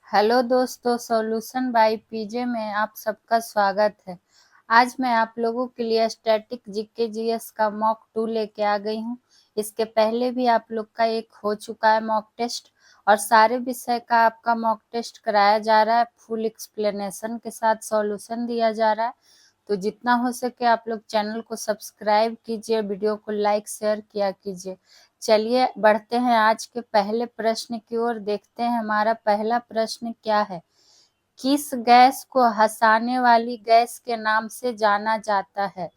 Hello दोस्तों, solution by PJ में आप सबका स्वागत है। आज मैं आप लोगों के लिए स्टैटिक जीके जीएस का मॉक 2 लेके आ गई हूँ। इसके पहले भी आप लोग का एक हो चुका है मॉक टेस्ट और सारे विषय का आपका मॉक टेस्ट कराया जा रहा है। फुल एक्सप्लेनेशन के साथ सॉल्यूशन दिया जा रहा है। तो जितना हो सके आप लोग चैनल को सब्सक्राइब कीजिए, वीडियो को लाइक शेयर किया कीजिए। चलिए बढ़ते हैं आज के पहले प्रश्न की ओर। देखते हैं हमारा पहला प्रश्न क्या है। किस गैस को हंसाने वाली गैस के नाम से जाना जाता है?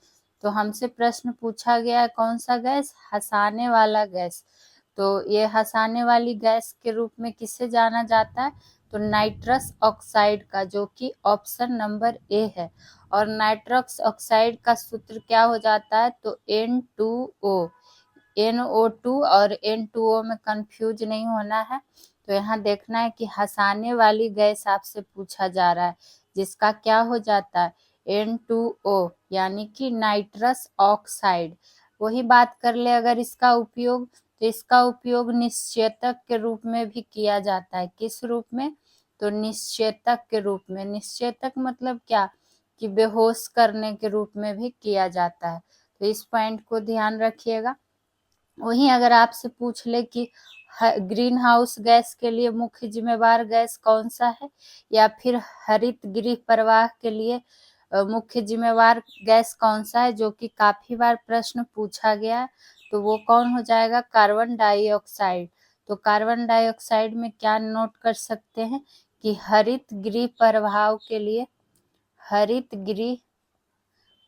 तो हमसे प्रश्न पूछा गया है कौन सा गैस? हंसाने वाला गैस। तो ये हंसाने वाली गैस के रूप में किसे जाना जाता है? तो नाइट्रस ऑक्साइड का, जो कि ऑप्शन नंबर ए है। और नाइट्रस ऑक्साइड का सूत्र क्या हो जाता है? तो N2O। NO2 और N2O में कंफ्यूज नहीं होना है। तो यहाँ देखना है कि हंसाने वाली गैस आपसे पूछा जा रहा है, जिसका क्या हो जाता है? N2O, यानी कि नाइट्रस ऑक्साइड। वही बात कर ले अगर इसका उपयोग, तो इसका उपयोग निश्चेतक के रूप में भी किया जाता है। किस रूप में? तो निश्चेतक के रूप में। निश्चेतक मतलब क्या? कि बेहोश करने के रूप में भी किया जाता है। तो इस पॉइंट को ध्यान रखिएगा। वहीं अगर आपसे पूछ ले कि ग्रीन हाउस गैस के लिए मुख्य जिम्मेवार गैस कौन सा है, या फिर हरित गृह प्रवाह के लिए मुख्य जिम्मेवार गैस कौन सा है, जो कि काफी बार प्रश्न पूछा गया, तो वो कौन हो जाएगा? Carbon dioxide. तो कार्बन डाइऑक्साइड में क्या नोट कर सकते हैं कि हरित गृह प्रभाव के लिए, हरित गृह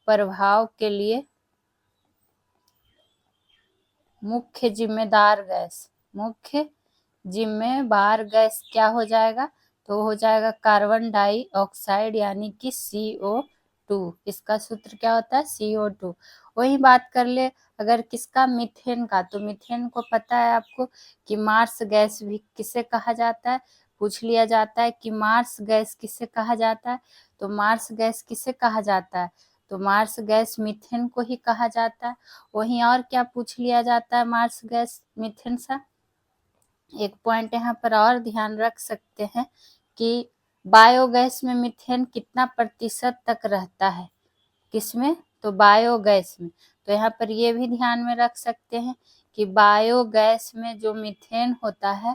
प्रभाव के लिए मुख्य जिम्मेदार गैस, मुख्य जिम्मेवार गैस क्या हो जाएगा? तो हो जाएगा कार्बन डाइऑक्साइड, यानी कि CO2। इसका सूत्र क्या होता है? CO2। वही बात कर ले अगर किसका? मीथेन का। तो मीथेन को पता है आपको कि मार्स गैस भी किसे कहा जाता है? पूछ लिया जाता है कि मार्स गैस किसे कहा जाता है? तो मार्स गैस किसे कहा जाता है? तो मार्स गैस मीथेन को ही कहा जाता है। वहीं और क्या पूछ लिया जाता है मार्स गैस मीथेन से? एक पॉइंट यहाँ पर और ध्यान रख सकते हैं कि बायोगैस में मीथेन कितना प्रतिशत तक रहता है? किसमें? तो बायोगैस में। तो यहाँ पर ये भी ध्यान में रख सकते हैं कि बायोगैस में जो मीथेन होता है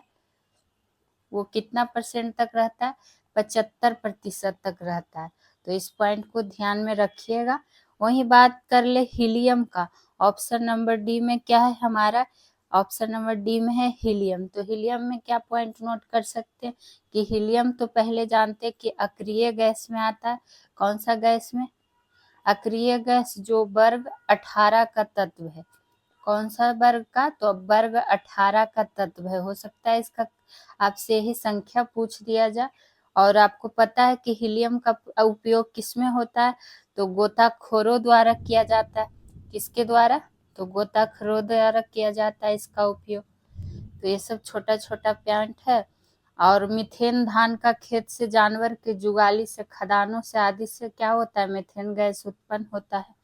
वो कितना परसेंट तक रहता है? 75% तक रहता है। तो इस पॉइंट को ध्यान में रखिएगा। वही बात कर ले हीलियम का। ऑप्शन नंबर डी में क्या है हमारा? ऑप्शन नंबर डी में है हीलियम। तो हीलियम में क्या पॉइंट नोट कर सकते हैं कि हीलियम तो पहले जानते हैं कि अक्रिय गैस में आता है। कौन सा गैस में? अक्रिय गैस, जो वर्ग 18 का तत्व है। कौन सा वर्ग का? तो वर्ग 18 का तत्व है। हो सकता है इसका आपसे यही संख्या पूछ दिया जाए। और आपको पता है कि हीलियम का उपयोग किसमें होता है? तो गोताखोरों द्वारा किया जाता है। किसके द्वारा? तो गोताखोरों द्वारा किया जाता है इसका उपयोग। तो ये सब छोटा छोटा पॉइंट है। और मीथेन धान का खेत से, जानवर के जुगाली से, खदानों से आदि से क्या होता है? मीथेन गैस उत्पन्न होता है।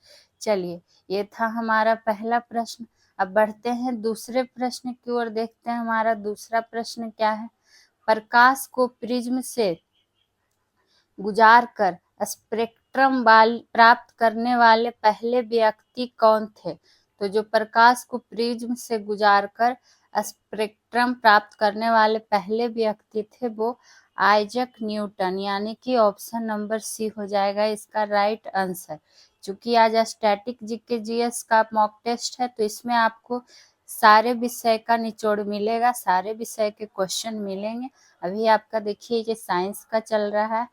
चलिए, ये था हमारा पहला प्रश्न। अब बढ़ते हैं दूसरे प्रश्न की ओर। देखते हैं हमारा दूसरा प्रश्न क्या है। प्रकाश को प्रिज्म से गुजार कर स्पेक्ट्रम प्राप्त करने वाले पहले व्यक्ति कौन थे? तो जो प्रकाश को प्रिज्म से गुजार कर स्पेक्ट्रम प्राप्त करने वाले पहले व्यक्ति थे वो आइजैक न्यूटन, यानी कि ऑप्शन नंबर सी हो जाएगा इसका राइट आंसर। चूंकि आज स्टैटिक जीके जीएस का मॉक टेस्ट है, तो इसमें आपको सारे विषय का निचोड़ मिलेगा, सारे विषय के क्वेश्चन मिलेंगे। अभी आपका देखिए ये साइंस का चल रहा है।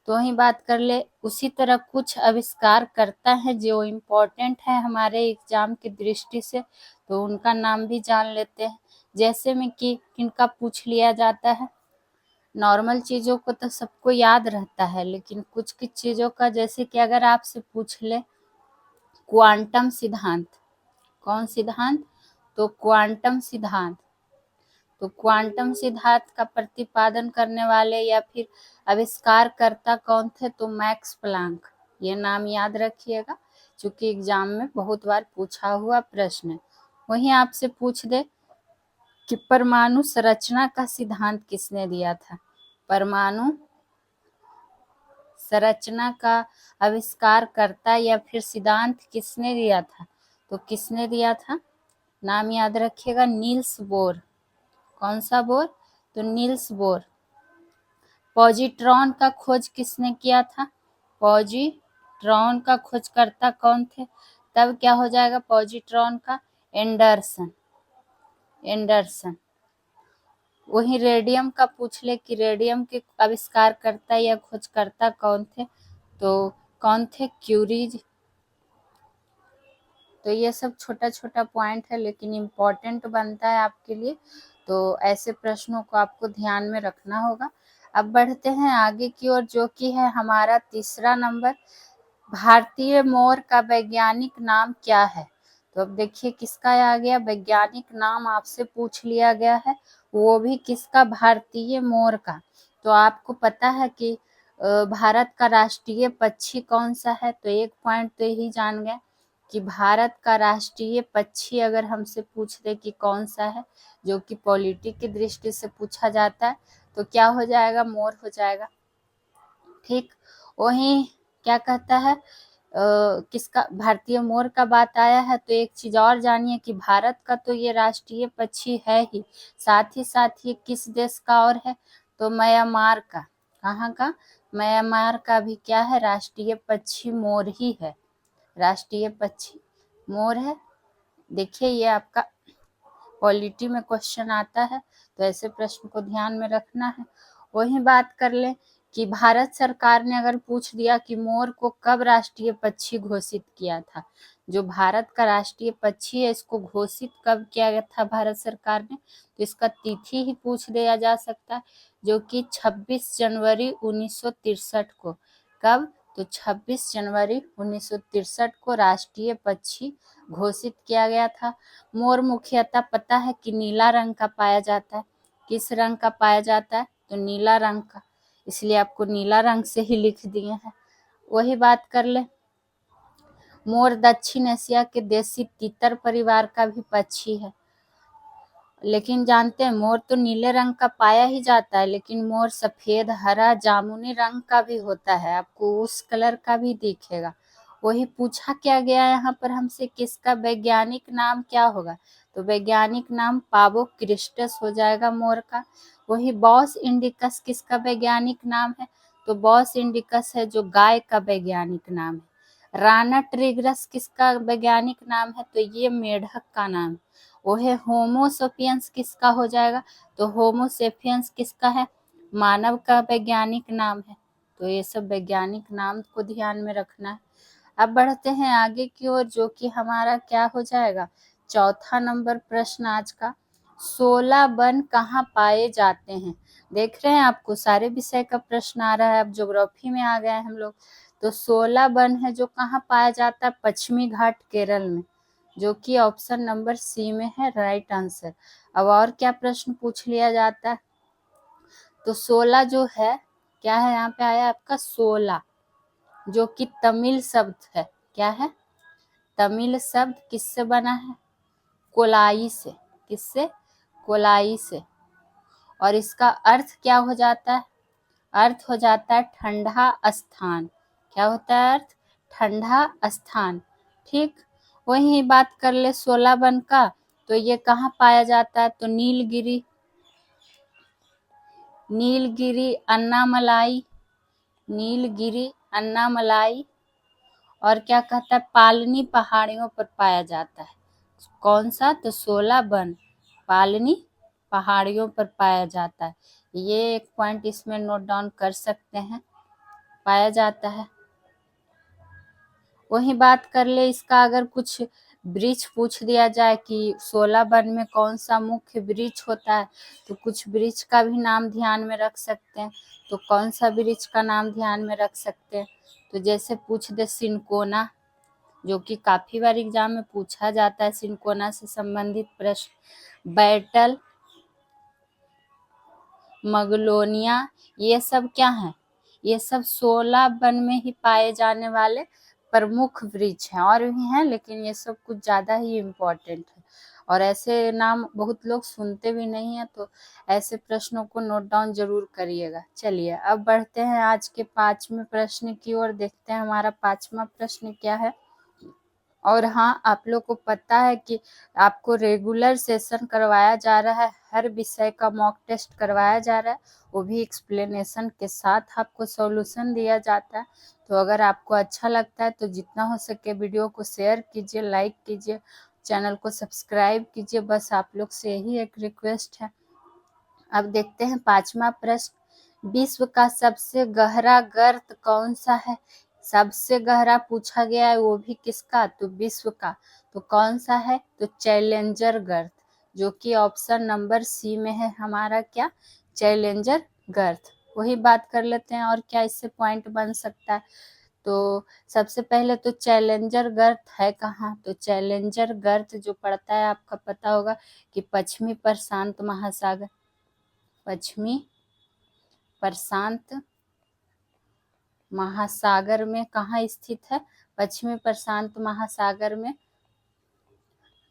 तो वही बात कर ले, उसी तरह कुछ आविष्कार करता है जो इम्पोर्टेंट है हमारे एग्जाम की दृष्टि से, तो उनका नाम भी जान लेते हैं। जैसे में कि किनका पूछ लिया जाता है। नॉर्मल चीजों को तो सबको याद रहता है, लेकिन कुछ कुछ चीजों का, जैसे कि अगर आपसे पूछ ले क्वांटम सिद्धांत। कौन सिद्धांत? तो क्वांटम सिद्धांत। तो क्वांटम सिद्धांत का प्रतिपादन करने वाले या फिर आविष्कारकर्ता कौन थे? तो मैक्स प्लांक। ये नाम याद रखिएगा, क्योंकि एग्जाम में बहुत बार पूछा हुआ प्रश्न है। वहीं आपसे पूछ दे कि परमाणु संरचना का सिद्धांत किसने दिया था? परमाणु संरचना का आविष्कार करता या फिर सिद्धांत किसने दिया था? तो किसने दिया था? नाम याद रखिएगा, नील्स बोर। कौन सा बोर? तो नील्स बोर। पॉजिट्रॉन का खोज किसने किया था? पॉजिट्रॉन का खोजकर्ता कौन थे? तब क्या हो जाएगा पॉजिट्रॉन का? एंडरसन। वही रेडियम का पूछ ले कि रेडियम के आविष्कार करता या खोजकर्ता कौन थे? तो कौन थे? क्यूरीज। तो ये सब छोटा छोटा पॉइंट है लेकिन इम्पोर्टेंट बनता है आपके लिए, तो ऐसे प्रश्नों को आपको ध्यान में रखना होगा। अब बढ़ते हैं आगे की ओर, जो कि है हमारा तीसरा नंबर। भारतीय मोर का वैज्ञानिक नाम क्या है? तो अब देखिए किसका आ गया वैज्ञानिक नाम, आपसे पूछ लिया गया है, वो भी किसका? भारतीय मोर का। तो आपको पता है कि भारत का राष्ट्रीय पक्षी कौन सा है? तो एक पॉइंट तो यही जान गए कि भारत का राष्ट्रीय पक्षी अगर हमसे पूछ दे कि कौन सा है, जो कि पॉलिटी की दृष्टि से पूछा जाता है, तो क्या हो जाएगा? मोर हो जाएगा। ठीक, वही क्या कहता है किसका? भारतीय मोर का बात आया है तो एक चीज और जानिए कि भारत का तो ये राष्ट्रीय पक्षी है ही, साथ ही साथ ये किस देश का और है? तो म्यांमार का। कहाँ का? म्यांमार का भी क्या है? राष्ट्रीय पक्षी मोर ही है। राष्ट्रीय पक्षी मोर है। देखिए ये आपका पॉलिटी में क्वेश्चन आता है, तो ऐसे प्रश्न को ध्यान में रखना है। वही बात कर ले कि भारत सरकार ने अगर पूछ दिया कि मोर को कब राष्ट्रीय पक्षी घोषित किया था, जो भारत का राष्ट्रीय पक्षी है इसको घोषित कब किया गया था भारत सरकार ने, तो इसका तिथि ही पूछ दिया जा सकता है, जो कि 26 जनवरी 1963 को। कब? तो 26 जनवरी 1963 को राष्ट्रीय पक्षी घोषित किया गया था। मोर मुख्यतः पता है कि नीला रंग का पाया जाता है। किस रंग का पाया जाता है? तो नीला रंग का, इसलिए आपको नीला रंग से ही लिख दिए हैं। वही बात कर ले, मोर दक्षिण एशिया के देशी तीतर परिवार का भी पक्षी है। लेकिन जानते हैं मोर तो नीले रंग का पाया ही जाता है, लेकिन मोर सफेद, हरा, जामुनी रंग का भी होता है, आपको उस कलर का भी दिखेगा। वही पूछा क्या गया यहाँ पर हमसे, किसका वैज्ञानिक नाम क्या होगा? तो वैज्ञानिक नाम पावो क्रिस्टस हो जाएगा मोर का। वही बॉस इंडिकस किसका वैज्ञानिक नाम है? तो बॉस इंडिकस है जो गाय का वैज्ञानिक नाम है। राना ट्रिग्रस किसका वैज्ञानिक नाम है? तो ये मेढक का नाम। वो है होमोसेपियंस किसका हो जाएगा? तो होमोसेपियंस किसका है? मानव का वैज्ञानिक नाम है। तो ये सब वैज्ञानिक नाम को ध्यान में रखना है। अब बढ़ते हैं आगे की ओर, जो कि हमारा क्या हो जाएगा? चौथा नंबर प्रश्न आज का। 16 वन कहाँ पाए जाते हैं? देख रहे हैं आपको सारे विषय का प्रश्न आ रहा है, अब ज्योग्राफी में आ गए हम लोग। तो 16 वन है जो कहाँ पाया जाता है? पश्चिमी घाट केरल में, जो कि ऑप्शन नंबर सी में है राइट आंसर। अब और क्या प्रश्न पूछ लिया जाता है? तो 16 जो है क्या है? यहाँ पे आया आपका 16, जो कि तमिल शब्द है। क्या है? तमिल शब्द किससे बना है? कोलाई से। किससे? कोलाई से। और इसका अर्थ क्या हो जाता है? अर्थ हो जाता है ठंडा स्थान। क्या होता है अर्थ? ठंडा स्थान। ठीक, वही बात कर ले 16 वन का, तो ये कहाँ पाया जाता है? तो नीलगिरी, नीलगिरी, अन्नामलाई, नीलगिरी, अन्नामलाई, और क्या कहता है? पालनी पहाड़ियों पर पाया जाता है। कौन सा? तो 16 वन पालनी पहाड़ियों पर पाया जाता है। ये एक पॉइंट इसमें नोट डाउन कर सकते हैं, पाया जाता है। वही बात कर ले इसका, अगर कुछ वृक्ष पूछ दिया जाए कि 16 वन में कौन सा मुख्य वृक्ष होता है, तो कुछ वृक्ष का भी नाम ध्यान में रख सकते हैं। तो कौन सा वृक्ष का नाम ध्यान में रख सकते हैं? तो जैसे पूछ दे सिनकोना, जो कि काफी बार एग्जाम में पूछा जाता है, सिनकोना से संबंधित प्रश्न। बैटल, मगलोनिया, ये सब क्या है? ये सब 16 वन में ही पाए जाने वाले प्रमुख वृक्ष हैं, और भी हैं लेकिन ये सब कुछ ज्यादा ही इम्पोर्टेंट है। और ऐसे नाम बहुत लोग सुनते भी नहीं है, तो ऐसे प्रश्नों को नोट डाउन जरूर करिएगा। चलिए अब बढ़ते हैं आज के 5वें प्रश्न की ओर। देखते हैं हमारा 5वां प्रश्न क्या है। और हाँ, आप लोग को पता है कि आपको रेगुलर सेशन करवाया जा रहा है, हर विषय का मॉक टेस्ट करवाया जा रहा है, वो भी एक्सप्लेनेशन के साथ आपको सॉल्यूशन दिया जाता है। तो अगर आपको अच्छा लगता है तो जितना हो सके वीडियो को शेयर कीजिए, लाइक कीजिए, चैनल को सब्सक्राइब कीजिए, बस आप लोग से यही एक रिक्वेस्ट है। अब देखते हैं 5वां प्रश्न। विश्व का सबसे गहरा गर्त कौन सा है? सबसे गहरा पूछा गया है, वो भी किसका? तो विश्व का। तो कौन सा है? तो चैलेंजर गर्त, जो कि ऑप्शन नंबर सी में है हमारा क्या? चैलेंजर गर्त। वही बात कर लेते हैं और क्या इससे पॉइंट बन सकता है। तो सबसे पहले तो चैलेंजर गर्त है कहाँ? तो चैलेंजर गर्त जो पड़ता है, आपका पता होगा कि पश्चिमी प्रशांत महासागर, पश्चिमी प्रशांत महासागर में कहाँ स्थित है? पश्चिमी प्रशांत महासागर में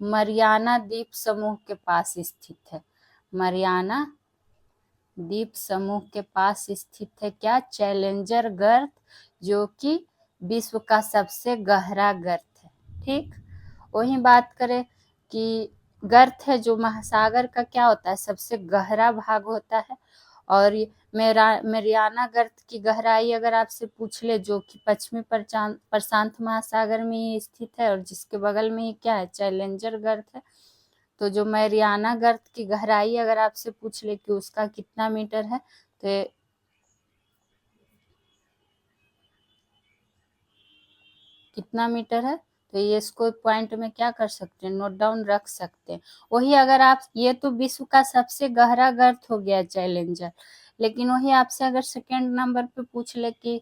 मरियाना द्वीप समूह के पास स्थित है। मरियाना द्वीप समूह के पास स्थित है क्या? चैलेंजर गर्त, जो कि विश्व का सबसे गहरा गर्त है। ठीक, वही बात करें कि गर्त है जो महासागर का क्या होता है? सबसे गहरा भाग होता है। और मेरियाना गर्त की गहराई अगर आपसे पूछ ले, जो कि पश्चिमी प्रशांत महासागर में ही स्थित है और जिसके बगल में ही क्या है? चैलेंजर गर्त है। तो जो मैरियाना गर्त की गहराई अगर आपसे पूछ ले कि उसका कितना मीटर है, तो कितना मीटर है, तो ये इसको पॉइंट में क्या कर सकते हैं? नोट डाउन रख सकते हैं। वही अगर आप, ये तो विश्व का सबसे गहरा गर्त हो गया चैलेंजर, लेकिन वही आपसे अगर सेकेंड नंबर पे पूछ ले कि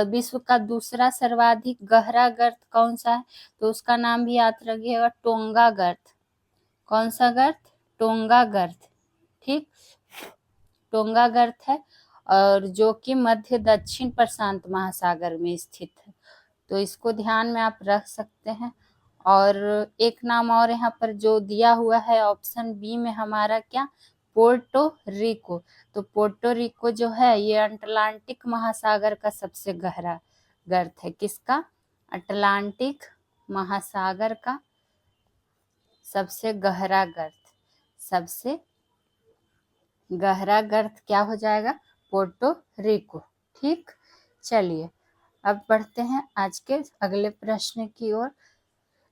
विश्व का दूसरा सर्वाधिक गहरा गर्त कौन सा है, तो उसका नाम भी याद रखिएगा, टोंगा गर्त। कौन सा गर्त? टोंगा गर्त। ठीक, टोंगा गर्त है, और जो कि मध्य दक्षिण प्रशांत महासागर में स्थित है। तो इसको ध्यान में आप रख सकते हैं। और एक नाम और यहाँ पर जो दिया हुआ है ऑप्शन बी में हमारा क्या? Puerto Rico. तो पोर्टो रिको जो है ये अटलांटिक महासागर का सबसे गहरा गर्त है। किसका? अटलांटिक महासागर का सबसे गहरा गर्त। सबसे गहरा गर्त क्या हो जाएगा? Puerto Rico. ठीक, चलिए अब बढ़ते हैं आज के अगले प्रश्न की ओर,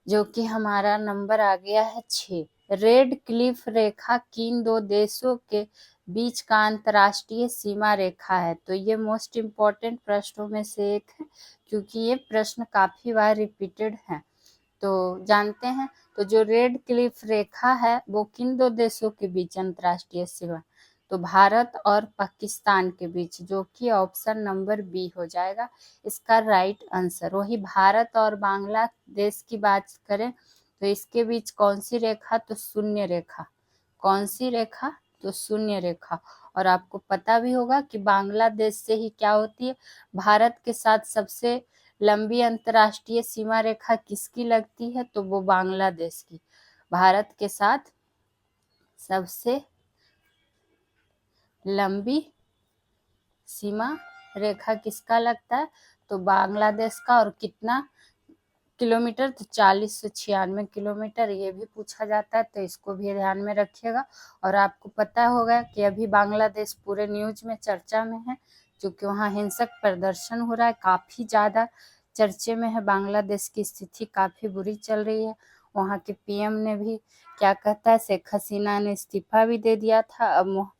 जो कि हमारा नंबर आ गया है 6। रेड क्लिफ रेखा किन दो देशों के बीच का अंतरराष्ट्रीय सीमा रेखा है? तो ये मोस्ट इम्पोर्टेंट प्रश्नों में से एक है, क्योंकि ये प्रश्न काफी बार रिपीटेड है। तो जानते हैं, तो जो रेड क्लिफ रेखा है वो किन दो देशों के बीच अंतरराष्ट्रीय सीमा? तो भारत और पाकिस्तान के बीच, जो कि ऑप्शन नंबर बी हो जाएगा इसका राइट आंसर। वही भारत और बांग्लादेश की बात करें तो इसके बीच कौन सी रेखा? तो शून्य रेखा। कौन सी रेखा? तो शून्य रेखा। और आपको पता भी होगा कि बांग्लादेश से ही क्या होती है? भारत के साथ सबसे लंबी अंतरराष्ट्रीय सीमा रेखा किसकी लगती है? तो वो बांग्लादेश की। भारत के साथ सबसे लंबी सीमा रेखा किसका लगता है? तो बांग्लादेश का। और कितना किलोमीटर? तो 4096 किलोमीटर। ये भी पूछा जाता है, तो इसको भी ध्यान में रखिएगा। और आपको पता होगा कि अभी बांग्लादेश पूरे न्यूज में चर्चा में है, क्योंकि वहाँ हिंसक प्रदर्शन हो रहा है, काफी ज्यादा चर्चे में है। बांग्लादेश की स्थिति काफी बुरी चल रही है। वहाँ के पीएम ने भी क्या कहता है, शेख हसीना ने इस्तीफा भी दे दिया था। अब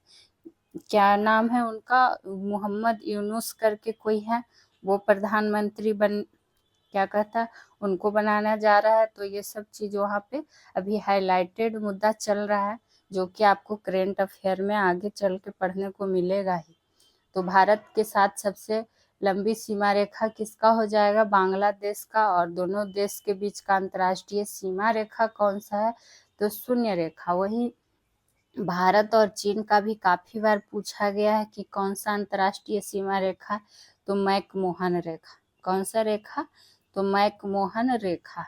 क्या नाम है उनका, मोहम्मद यूनुस करके कोई है, वो प्रधानमंत्री क्या कहता है, उनको बनाना जा रहा है। तो ये सब चीज वहाँ पे अभी हाईलाइटेड मुद्दा चल रहा है, जो कि आपको करेंट अफेयर में आगे चल के पढ़ने को मिलेगा ही। तो भारत के साथ सबसे लंबी सीमा रेखा किसका हो जाएगा? बांग्लादेश का। और दोनों देश के बीच का अंतर्राष्ट्रीय सीमा रेखा कौन सा है? तो शून्य रेखा। वही भारत और चीन का भी काफी बार पूछा गया है कि कौन सा अंतर्राष्ट्रीय सीमा रेखा? तो मैकमोहन रेखा। कौन सा रेखा? तो मैकमोहन रेखा।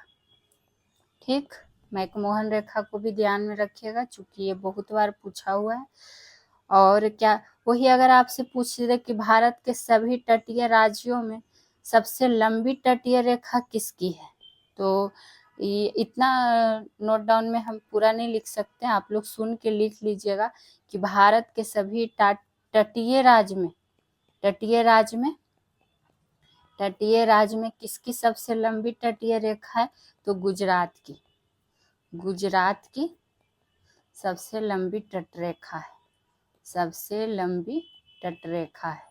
ठीक, मैकमोहन रेखा को भी ध्यान में रखिएगा, चूंकि ये बहुत बार पूछा हुआ है। और क्या, वही अगर आपसे पूछ दे कि भारत के सभी तटीय राज्यों में सबसे लंबी तटीय रेखा किसकी है, तो ये इतना नोट डाउन में हम पूरा नहीं लिख सकते हैं, आप लोग सुन के लिख लीजिएगा कि भारत के सभी तटीय राज्य में किसकी सबसे लंबी तटीय रेखा है, तो गुजरात की सबसे लंबी तटरेखा है।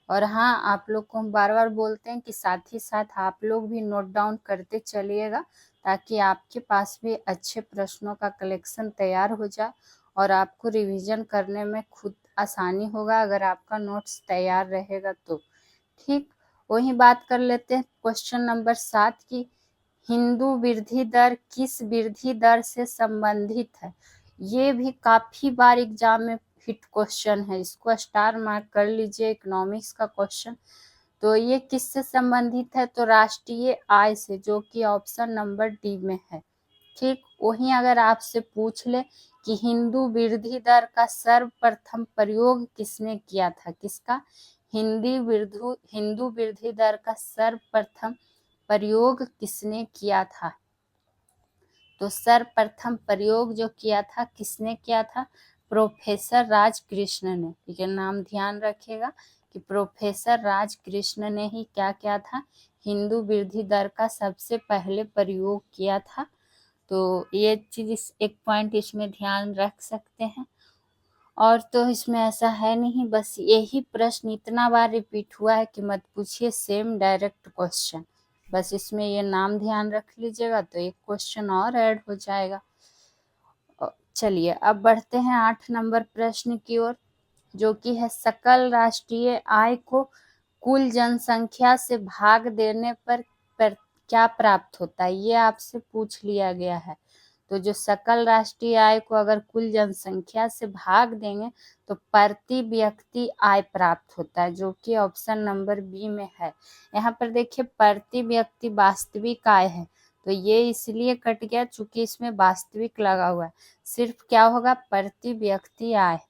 और हाँ, आप लोग को हम बार बार बोलते हैं कि साथ ही साथ आप लोग भी नोट डाउन करते चलिएगा, ताकि आपके पास भी अच्छे प्रश्नों का कलेक्शन तैयार हो जाए और आपको रिवीजन करने में खुद आसानी होगा अगर आपका नोट्स तैयार रहेगा तो। ठीक, वही बात कर लेते हैं क्वेश्चन नंबर 7 की। हिंदू वृद्धि दर किस वृद्धि दर से संबंधित है? ये भी काफी बार एग्जाम में हिट क्वेश्चन है, इसको स्टार मार्क कर लीजिए, इकोनॉमिक्स का क्वेश्चन। तो ये किससे संबंधित है, तो राष्ट्रीय आय से, जो कि ऑप्शन नंबर डी में है। ठीक, वहीं अगर आपसे पूछ ले कि हिंदू वृद्धि दर का सर्वप्रथम प्रयोग किसने किया था, किसका? हिंदू वृद्धि दर का सर्वप्रथम प्रयोग किसने किया था, तो सर्वप्रथम प्रयोग जो किया था किसने किया था? प्रोफेसर राजकृष्ण ने। ठीक है, नाम ध्यान रखिएगा कि प्रोफेसर राजकृष्ण ने ही क्या किया था, हिंदू वृद्धि दर का सबसे पहले प्रयोग किया था। तो ये चीज एक पॉइंट इसमें ध्यान रख सकते हैं। और तो इसमें ऐसा है नहीं, बस यही प्रश्न इतना बार रिपीट हुआ है कि मत पूछिए, सेम डायरेक्ट क्वेश्चन। बस इसमें ये नाम ध्यान रख लीजिएगा तो एक क्वेश्चन और ऐड हो जाएगा। चलिए अब बढ़ते हैं 8 नंबर प्रश्न की ओर, जो कि है सकल राष्ट्रीय आय को कुल जनसंख्या से भाग देने पर क्या प्राप्त होता है, ये आपसे पूछ लिया गया है। तो जो सकल राष्ट्रीय आय को अगर कुल जनसंख्या से भाग देंगे तो प्रति व्यक्ति आय प्राप्त होता है, जो कि ऑप्शन नंबर बी में है। यहाँ पर देखिए प्रति व्यक्ति वास्तविक आय है, तो ये इसलिए कट गया चूंकि इसमें वास्तविक लगा हुआ है। सिर्फ क्या होगा, प्रति व्यक्ति आय,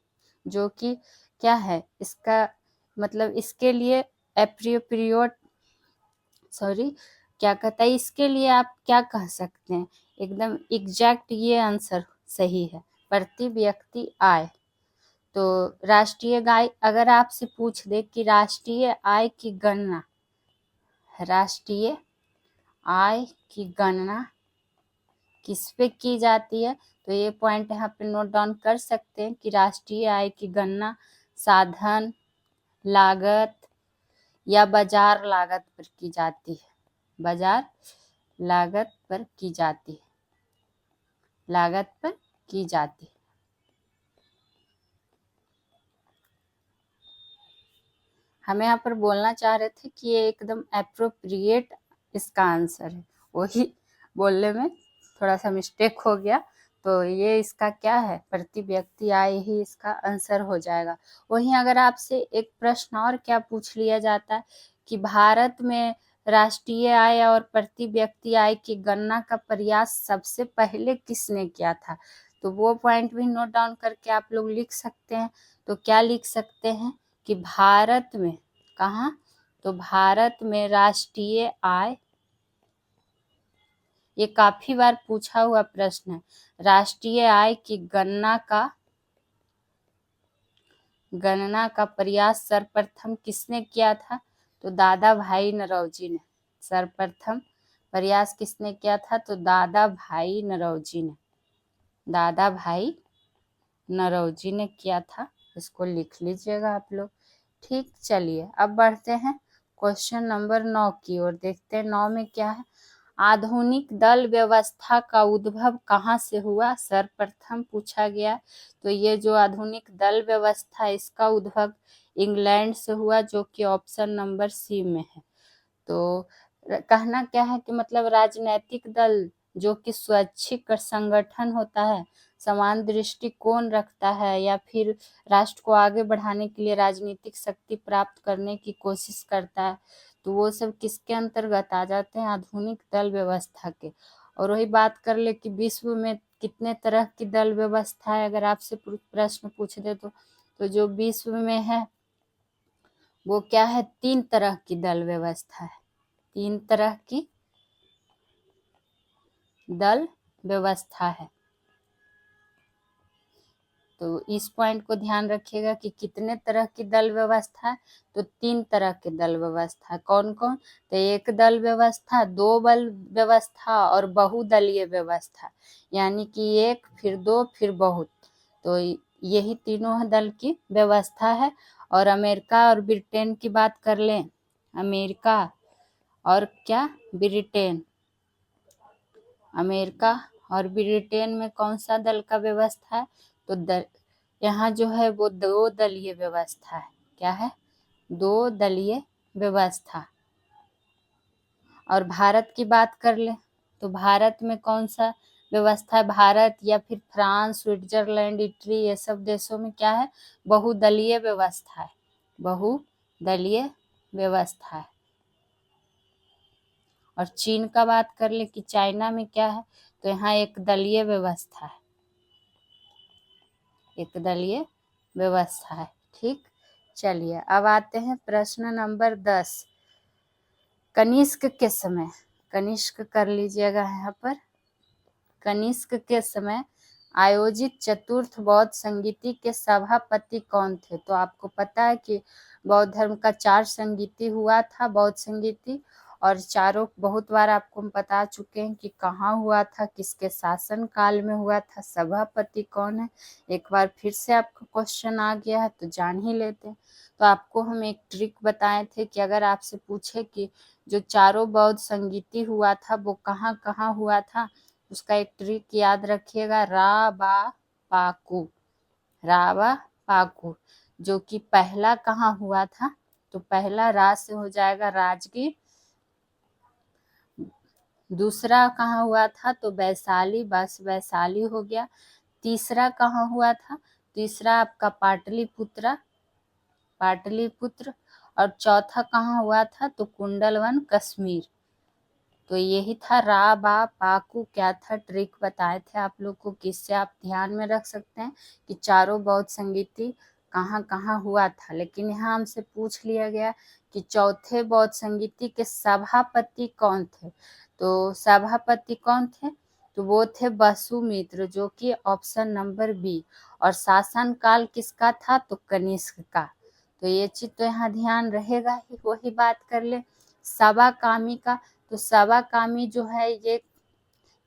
जो कि क्या है इसका मतलब, इसके लिए एप्रोप्रिएट क्या कहता है, इसके लिए आप क्या कह सकते हैं, एकदम एग्जैक्ट ये आंसर सही है, प्रति व्यक्ति आय। तो राष्ट्रीय आय अगर आपसे पूछ दे कि राष्ट्रीय आय की गणना किस पे की जाती है, तो ये पॉइंट यहाँ पे नोट डाउन कर सकते हैं कि राष्ट्रीय आय की गणना साधन लागत या बाजार लागत पर की जाती है, बाजार लागत पर की जाती है। हमें यहाँ पर बोलना चाह रहे थे कि ये एकदम एप्रोप्रिएट इसका आंसर है, वही बोलने में थोड़ा सा मिस्टेक हो गया। तो ये इसका क्या है, प्रति व्यक्ति आय ही इसका आंसर हो जाएगा। वहीं अगर आपसे एक प्रश्न और क्या पूछ लिया जाता है कि भारत में राष्ट्रीय आय और प्रति व्यक्ति आय की गणना का प्रयास सबसे पहले किसने किया था, तो वो पॉइंट भी नोट डाउन करके आप लोग लिख सकते हैं। तो क्या लिख सकते हैं कि भारत में, कहाँ, तो भारत में राष्ट्रीय आय, ये काफी बार पूछा हुआ प्रश्न है, राष्ट्रीय आय की गणना का प्रयास सर्वप्रथम किसने किया था, तो दादा भाई नौरोजी ने। सर्वप्रथम प्रयास किसने किया था, तो दादा भाई नौरोजी ने किया था। इसको लिख लीजिएगा आप लोग। ठीक, चलिए अब बढ़ते हैं क्वेश्चन नंबर 9 की ओर। देखते हैं 9 में क्या है। आधुनिक दल व्यवस्था का उद्भव कहाँ से हुआ, सर्वप्रथम पूछा गया। तो ये जो आधुनिक दल व्यवस्था, इसका उद्भव इंग्लैंड से हुआ, जो कि ऑप्शन नंबर सी में है। तो कहना क्या है कि मतलब राजनीतिक दल जो कि स्वैच्छिक संगठन होता है, समान दृष्टिकोण रखता है या फिर राष्ट्र को आगे बढ़ाने के लिए राजनीतिक शक्ति प्राप्त करने की कोशिश करता है, तो वो सब किसके अंतर्गत आ जाते हैं? आधुनिक दल व्यवस्था के। और वही बात कर ले कि विश्व में कितने तरह की दल व्यवस्था है, अगर आपसे प्रश्न पूछ दे तो जो विश्व में है वो क्या है? 3 तरह की दल व्यवस्था है। 3 तरह की दल व्यवस्था है। तो इस पॉइंट को ध्यान रखिएगा कि कितने तरह की दल व्यवस्था है, तो 3 तरह की दल व्यवस्था। कौन कौन? तो एक दल व्यवस्था, 2 बल व्यवस्था और बहुदलीय व्यवस्था, यानी कि एक फिर 2 फिर बहुत। तो यही तीनों दल की व्यवस्था है। और अमेरिका और ब्रिटेन की बात कर लें, अमेरिका और क्या? ब्रिटेन। अमेरिका और ब्रिटेन में कौन सा दल का व्यवस्था है? तो यहाँ जो है वो 2 दलीय व्यवस्था है। क्या है? 2 दलीय व्यवस्था। और भारत की बात कर ले तो भारत में कौन सा व्यवस्था है? भारत या फिर फ्रांस, स्विट्जरलैंड, इटली, ये सब देशों में क्या है? बहुदलीय व्यवस्था है। बहुदलीय व्यवस्था है। और चीन का बात कर ले कि चाइना में क्या है? तो यहाँ एक दलीय व्यवस्था है। एक दलीय व्यवस्था है। ठीक, चलिए अब आते हैं प्रश्न नंबर 10। कनिष्क के समय, कनिष्क कर लीजिएगा यहाँ पर, कनिष्क के समय आयोजित चतुर्थ बौद्ध संगीति के सभापति कौन थे? तो आपको पता है कि बौद्ध धर्म का 4 संगीति हुआ था, बौद्ध संगीति, और चारों बहुत बार आपको हम बता चुके हैं कि कहाँ हुआ था, किसके शासन काल में हुआ था, सभापति कौन है। एक बार फिर से आपको क्वेश्चन आ गया है तो जान ही लेते हैं। तो आपको हम एक ट्रिक बताए थे कि अगर आपसे पूछे कि जो चारों बौद्ध संगीति हुआ था वो कहाँ कहाँ हुआ था, उसका एक ट्रिक याद रखिएगा, रा बा पाकू, रा बा पाकू, जो कि पहला कहाँ हुआ था? तो पहला रा से हो जाएगा राजगीर, दूसरा कहाँ हुआ था? तो वैशाली, बस वैशाली हो गया। तीसरा कहाँ हुआ था? तीसरा आपका पाटलिपुत्र, पाटलिपुत्र। और चौथा कहाँ हुआ था? तो कुंडलवन, कश्मीर। तो यही था रा बा पाकू। क्या था? ट्रिक बताए थे आप लोग को, किससे आप ध्यान में रख सकते हैं कि चारों बौद्ध संगीति कहाँ कहाँ हुआ था। लेकिन यहाँ हमसे पूछ लिया गया कि चौथे बौद्ध संगीति के सभापति कौन थे? तो सभापति कौन थे? तो वो थे वसुमित्र, जो कि ऑप्शन नंबर बी। और शासन काल किसका था? तो कनिष्क का। तो ये चीज तो यहाँ ध्यान रहेगा ही। वही बात कर ले सभाकामी का, तो सभाकामी जो है ये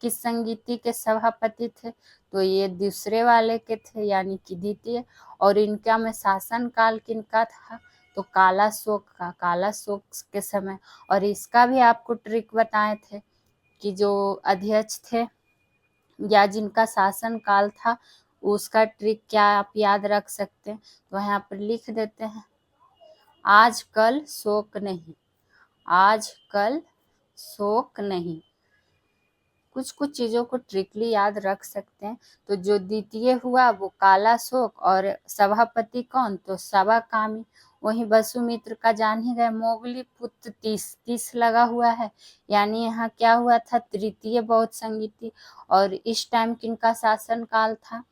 किस संगीति के सभापति थे? तो ये दूसरे वाले के थे, यानी कि द्वितीय। और इनका में शासन काल किनका था? तो कालाशोक का, कालाशोक के समय। और इसका भी आपको ट्रिक बताए थे कि जो अध्यक्ष थे या जिनका शासन काल था उसका ट्रिक क्या आप याद रख सकते हैं? तो यहाँ पर लिख देते हैं, आज कल शोक नहीं, आज कल शोक नहीं। कुछ कुछ चीजों को ट्रिकली याद रख सकते हैं। तो जो द्वितीय हुआ वो कालाशोक, और सभापति कौन? तो सभाकामी। वही वसुमित्र का जान ही गए, मोगली पुत्र 30 लगा हुआ है, यानी यहाँ क्या हुआ था? तृतीय बौद्ध संगीति। और इस टाइम किनका शासन काल था?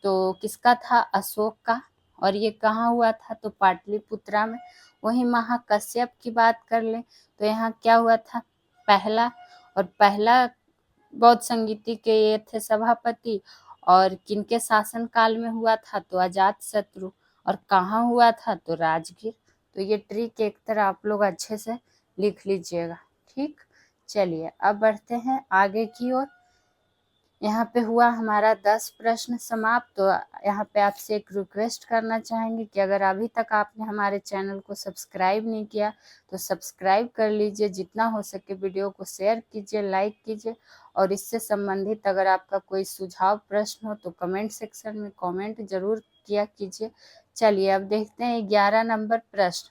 तो किसका था? अशोक का। और ये कहाँ हुआ था? तो पाटलिपुत्रा में। वही महाकश्यप की बात कर ले तो यहाँ क्या हुआ था? पहला, और पहला बौद्ध संगीति के ये थे सभापति। और किनके शासन काल में हुआ था? तो अजात शत्रु। और कहाँ हुआ था? तो राजगीर। तो ये ट्रिक एक तरह आप लोग अच्छे से लिख लीजिएगा। ठीक, चलिए अब बढ़ते हैं आगे की ओर। यहाँ पे हुआ हमारा 10 प्रश्न समाप्त। तो यहाँ पे आपसे एक रिक्वेस्ट करना चाहेंगे कि अगर अभी तक आपने हमारे चैनल को सब्सक्राइब नहीं किया तो सब्सक्राइब कर लीजिए, जितना हो सके वीडियो को शेयर कीजिए, लाइक कीजिए। और इससे संबंधित अगर आपका कोई सुझाव प्रश्न हो तो कमेंट सेक्शन में कमेंट जरूर किया कीजिए। चलिए अब देखते हैं 11 नंबर प्रश्न।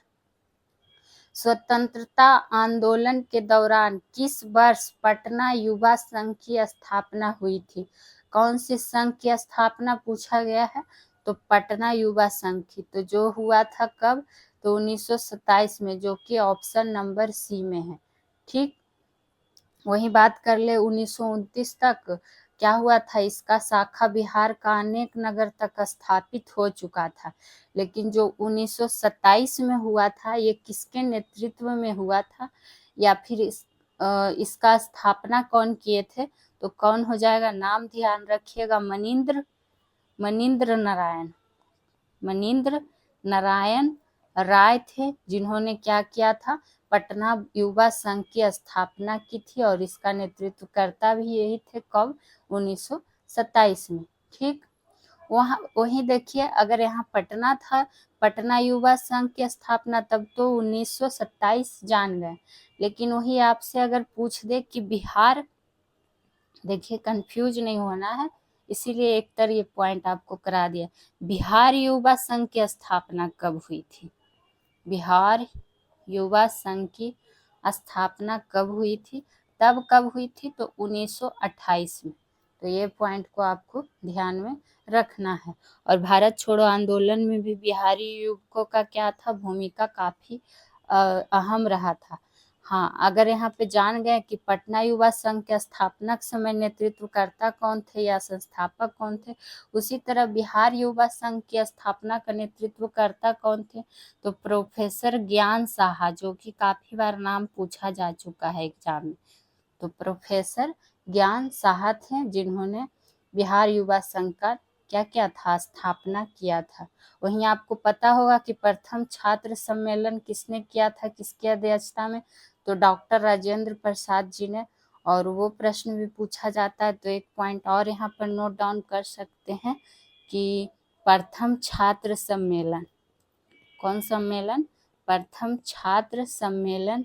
स्वतंत्रता आंदोलन के दौरान किस वर्ष पटना युवा संघ की स्थापना हुई थी? कौन सी संघ की स्थापना पूछा गया है, तो पटना युवा संघ की। तो जो हुआ था कब, तो 1927 में, जो कि ऑप्शन नंबर सी में है। ठीक, वही बात कर ले 1929 तक क्या हुआ था, इसका शाखा बिहार का अनेक नगर तक स्थापित हो चुका था। लेकिन जो 1927 में हुआ था, ये किसके नेतृत्व में हुआ था, या फिर इसका स्थापना कौन किए थे, तो कौन हो जाएगा, नाम ध्यान रखिएगा, मनींद्र नारायण राय थे, जिन्होंने क्या किया था, पटना युवा संघ की स्थापना की थी, और इसका नेतृत्व करता भी यही थे। कब, 1927 में। ठीक, वही देखिए, अगर यहाँ पटना था, पटना युवा संघ की स्थापना, तब तो 1927 जान गए। लेकिन वही आपसे अगर पूछ दे कि बिहार, देखिए कंफ्यूज नहीं होना है, इसीलिए एक तरह ये पॉइंट आपको करा दिया। बिहार युवा संघ की स्थापना कब हुई थी, बिहार युवा संघ की स्थापना कब हुई थी, तब कब हुई थी, तो 1928 में। तो ये पॉइंट को आपको ध्यान में रखना है। और भारत छोड़ो आंदोलन में भी बिहारी युवकों का क्या था, भूमिका काफी अहम रहा था। हाँ, अगर यहाँ पे जान गए कि पटना युवा संघ के स्थापना समय नेतृत्वकर्ता कौन थे या संस्थापक कौन थे, उसी तरह बिहार युवा संघ की स्थापना का नेतृत्वकर्ता कौन थे, तो प्रोफेसर ज्ञान साहा, जो कि काफी बार नाम पूछा जा चुका है एग्जाम में। तो प्रोफेसर ज्ञान साहा थे, जिन्होंने बिहार युवा संघ का क्या क्या था, स्थापना किया था। वहीं आपको पता होगा कि प्रथम छात्र सम्मेलन किसने किया था, किसकी अध्यक्षता में, तो डॉक्टर राजेंद्र प्रसाद जी ने। और वो प्रश्न भी पूछा जाता है, तो एक पॉइंट और यहाँ पर नोट डाउन कर सकते हैं कि प्रथम छात्र सम्मेलन, कौन सम्मेलन, प्रथम छात्र सम्मेलन,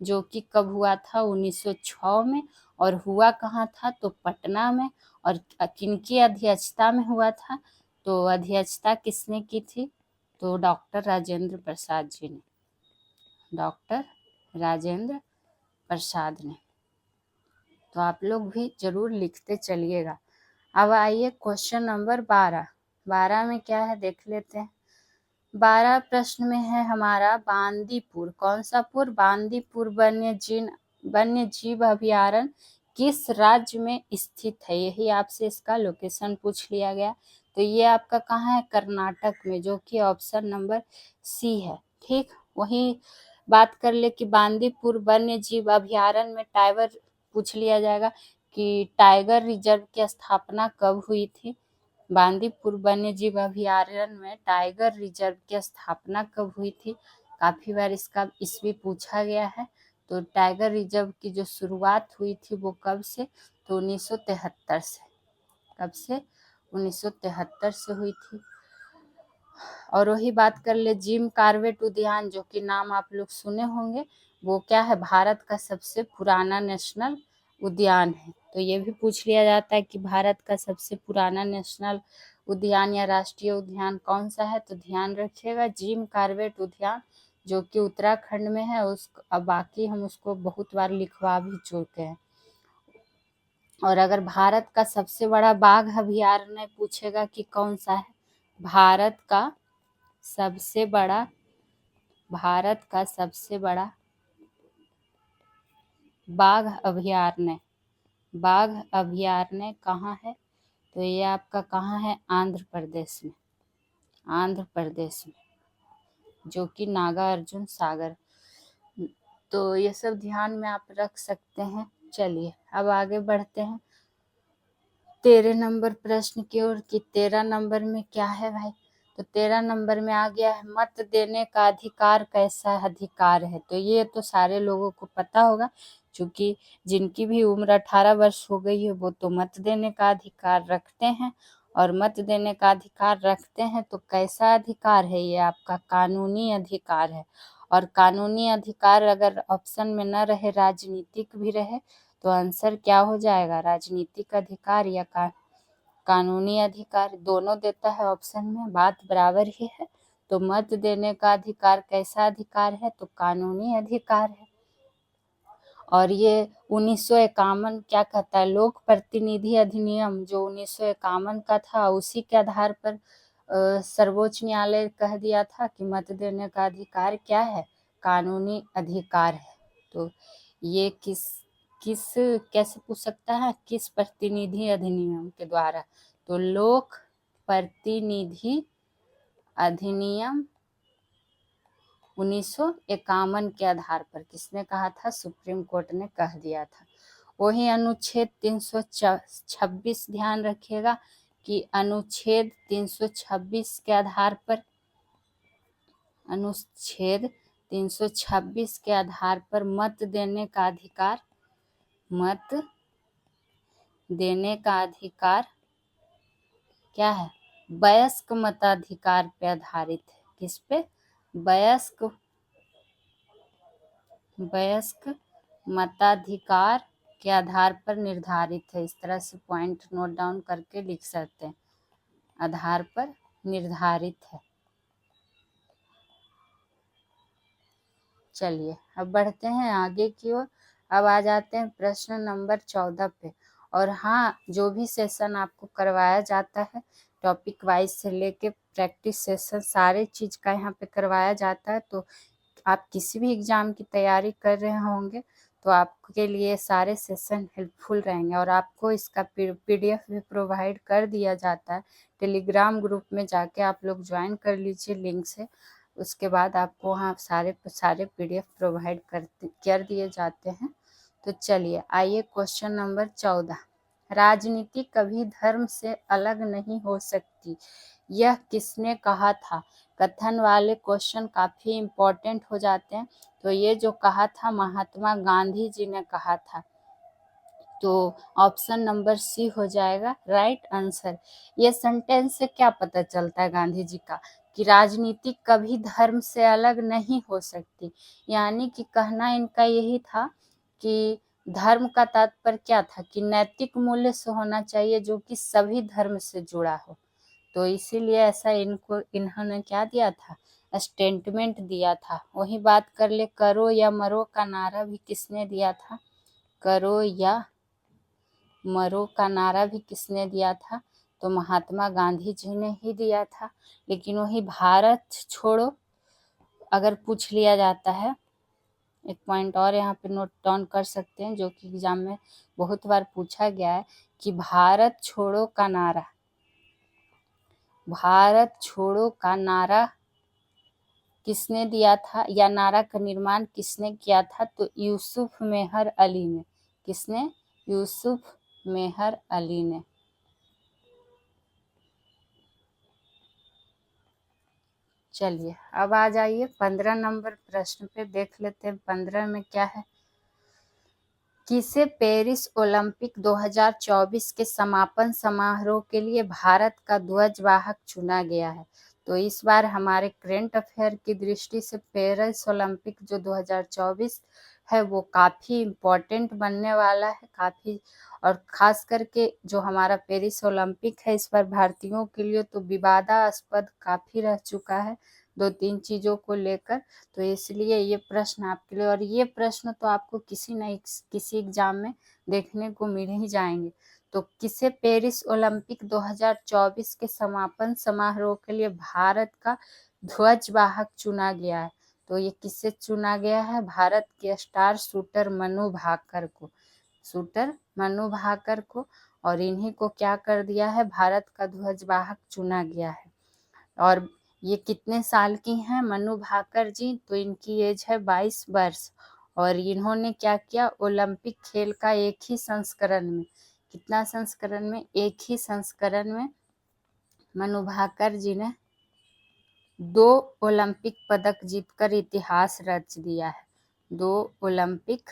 जो कि कब हुआ था, 1906 में। और हुआ कहाँ था, तो पटना में। और किनकी अध्यक्षता में हुआ था, तो अध्यक्षता किसने की थी, तो डॉक्टर राजेंद्र प्रसाद जी ने, डॉक्टर राजेंद्र प्रसाद ने। तो आप लोग भी जरूर लिखते चलिएगा। अब आइए क्वेश्चन नंबर 12 में क्या है देख लेते हैं। 12 प्रश्न में है हमारा बांदीपुर, कौन सा पुर, बांदीपुर वन्य जीव अभयारण्य किस राज्य में स्थित है, यही आपसे इसका लोकेशन पूछ लिया गया। तो ये आपका कहाँ है, कर्नाटक में, जो कि ऑप्शन नंबर सी है। ठीक, वही बात कर ले कि बांदीपुर वन्य जीव अभयारण्य में टाइगर पूछ लिया जाएगा कि टाइगर रिजर्व की स्थापना कब हुई थी, बांदीपुर वन्य जीव अभयारण्य में टाइगर रिजर्व की स्थापना कब हुई थी। काफी बार इसका ईस्वी पूछा गया है। तो टाइगर रिजर्व की जो शुरुआत हुई थी वो कब से, तो 1973 से। कब से, 1973 से हुई थी। और वही बात कर ले जिम कॉर्बेट उद्यान, जो कि नाम आप लोग सुने होंगे, वो क्या है, भारत का सबसे पुराना नेशनल उद्यान है। तो ये भी पूछ लिया जाता है कि भारत का सबसे पुराना नेशनल उद्यान या राष्ट्रीय उद्यान कौन सा है, तो ध्यान रखिएगा जिम कॉर्बेट उद्यान, जो कि उत्तराखंड में है। अब बाकी हम उसको बहुत बार लिखवा भी चुके हैं। और अगर भारत का सबसे बड़ा बाघ अभयारण्य पूछेगा कि कौन सा है, भारत का सबसे बड़ा बाघ अभयारण्य कहाँ है, तो ये आपका कहाँ है, आंध्र प्रदेश में, जो कि नागार्जुन सागर। तो ये सब ध्यान में आप रख सकते हैं। चलिए अब आगे बढ़ते हैं 13 नंबर प्रश्न की ओर कि 13 नंबर में क्या है भाई, तो 13 नंबर में आ गया है मत देने का अधिकार कैसा अधिकार है। तो ये तो सारे लोगों को पता होगा, क्योंकि जिनकी भी उम्र 18 वर्ष हो गई है वो तो मत देने का अधिकार रखते हैं। और मत देने का अधिकार रखते हैं तो कैसा अधिकार है, ये आपका कानूनी अधिकार है। और कानूनी अधिकार अगर ऑप्शन में न रहे, राजनीतिक भी रहे, तो आंसर क्या हो जाएगा, राजनीतिक अधिकार या कानूनी अधिकार, दोनों देता है ऑप्शन में, बात बराबर ही है। तो मत देने का अधिकार कैसा अधिकार है, तो कानूनी अधिकार है। और ये 1951 क्या कहता है, लोक प्रतिनिधि अधिनियम जो 1951 का था, उसी के आधार पर सर्वोच्च न्यायालय कह दिया था कि मत देने का अधिकार क्या है, कानूनी अधिकार है। तो ये किस कैसे पूछ सकता है, किस प्रतिनिधि अधिनियम के द्वारा, तो लोक प्रतिनिधि अधिनियम 1951 के आधार पर किसने कहा था, सुप्रीम कोर्ट ने कह दिया था। वही अनुच्छेद 326 ध्यान रखिएगा कि अनुच्छेद 326 के आधार पर, अनुच्छेद 326 के आधार पर मत देने का अधिकार, मत देने का अधिकार क्या है, वयस्क मताधिकार पे आधारित है। किस पे, वयस्क मताधिकार के आधार पर निर्धारित है। इस तरह से पॉइंट नोट डाउन करके लिख सकते हैं, आधार पर निर्धारित है। चलिए अब बढ़ते हैं आगे की ओर। अब आ जाते हैं प्रश्न नंबर 14 पे। और हाँ, जो भी सेशन आपको करवाया जाता है टॉपिक वाइज से लेके प्रैक्टिस सेशन, सारे चीज का यहाँ पे करवाया जाता है। तो आप किसी भी एग्जाम की तैयारी कर रहे होंगे तो आपके लिए सारे सेशन हेल्पफुल रहेंगे। और आपको इसका PDF भी प्रोवाइड कर दिया जाता है। टेलीग्राम ग्रुप में जाके आप लोग ज्वाइन कर लीजिए लिंक से, उसके बाद आपको वहाँ सारे PDF प्रोवाइड कर दिए जाते हैं। तो चलिए आइए क्वेश्चन नंबर 14। राजनीति कभी धर्म से अलग नहीं हो सकती, यह किसने कहा था। कथन वाले क्वेश्चन काफी इम्पोर्टेंट हो जाते हैं। तो ये जो कहा था महात्मा गांधी जी ने कहा था, तो ऑप्शन नंबर सी हो जाएगा राइट आंसर। ये सेंटेंस से क्या पता चलता है गांधी जी का, कि राजनीति कभी धर्म से अलग नहीं हो सकती। यानी कि कहना इनका यही था कि धर्म का तात्पर्य क्या था, कि नैतिक मूल्य से होना चाहिए जो कि सभी धर्म से जुड़ा हो। तो इसीलिए ऐसा इन्होंने क्या दिया था, स्टेटमेंट दिया था। वही बात कर ले, करो या मरो का नारा भी किसने दिया था, करो या मरो का नारा भी किसने दिया था, तो महात्मा गांधी जी ने ही दिया था। लेकिन वही भारत छोड़ो अगर पूछ लिया जाता है, एक पॉइंट और यहाँ पे नोट डाउन कर सकते हैं जो कि एग्जाम में बहुत बार पूछा गया है, कि भारत छोड़ो का नारा, भारत छोड़ो का नारा किसने दिया था, या नारा का निर्माण किसने किया था, तो यूसुफ मेहर अली ने। किसने, यूसुफ मेहर अली ने। चलिए अब आ जाइए 15 नंबर प्रश्न पे, देख लेते हैं 15 में क्या है। किसे पेरिस ओलंपिक 2024 के समापन समारोह के लिए भारत का ध्वजवाहक चुना गया है। तो इस बार हमारे करंट अफेयर की दृष्टि से पेरिस ओलंपिक जो 2024 है वो काफ़ी इम्पोर्टेंट बनने वाला है, काफ़ी। और ख़ास करके जो हमारा पेरिस ओलंपिक है इस बार भारतीयों के लिए तो विवादास्पद काफ़ी रह चुका है 2-3 चीज़ों को लेकर। तो इसलिए ये प्रश्न आपके लिए, और ये प्रश्न तो आपको किसी न किसी एग्जाम में देखने को मिल ही जाएंगे। तो किसे पेरिस ओलंपिक 2024 के समापन समारोह के लिए भारत का ध्वजवाहक चुना गया है, तो ये किससे चुना गया है, भारत के स्टार शूटर मनु भाकर को, शूटर मनु भाकर को। और इन्हीं को क्या कर दिया है, भारत का ध्वजवाहक चुना गया है। और ये कितने साल की हैं मनु भाकर जी, तो इनकी एज है 22 वर्ष। और इन्होंने क्या किया, ओलंपिक खेल का एक ही संस्करण में, कितना संस्करण में, एक ही संस्करण में मनु भाकर जी ने 2 ओलंपिक पदक जीतकर इतिहास रच दिया है। 2 ओलंपिक